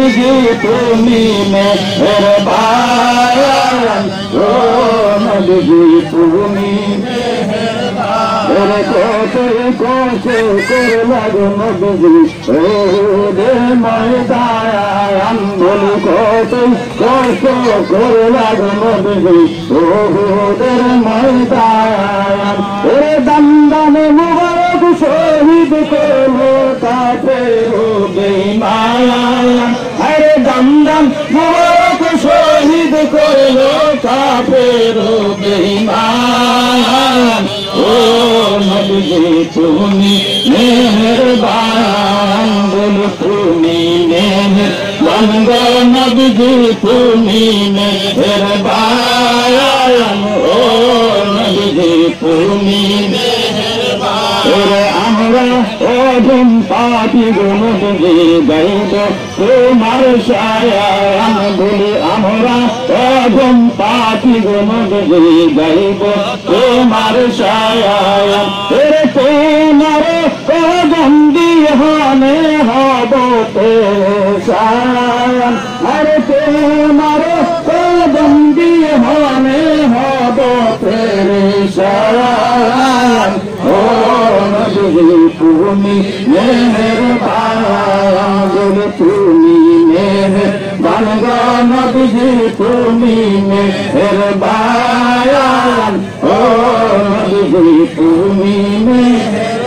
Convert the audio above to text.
নবীজি তুমি মেহেরবান ও নবীজি তুমি কতই কষ্ট করলাম নবীজি ওরে ময়দান বলি কতই কষ্ট করলাম নবীজি ওরে ময়দান ওরে দন্দন মুবারক শহীদ করলো কাফের বেঈমান আরে দন্দন মুবারক শহীদ করলো কাফের বেঈমান ও নবীজি তুমি মেহেরবান বলো তুমি মেহেরবান গো নবীজি তুমি মেহেরবান ও নবীজি তুমি মেহেরবান আমরা ওজন পাপি গো নবীজি গাইব তোমার শায়ান বলি আমরা ওজন পাপি গো নবীজি গাইব তোমার শায়ান তেরে তোমার ওজন দিহানে হব পেশান আরে তোমার ওজন দিহানে হব পেশান ও নবীজি তুমি মেহেরবান বলে তুমি মেহেরবান গো নবীজি তুমি মেহেরবান ও নবীজি তুমি মেহেরবান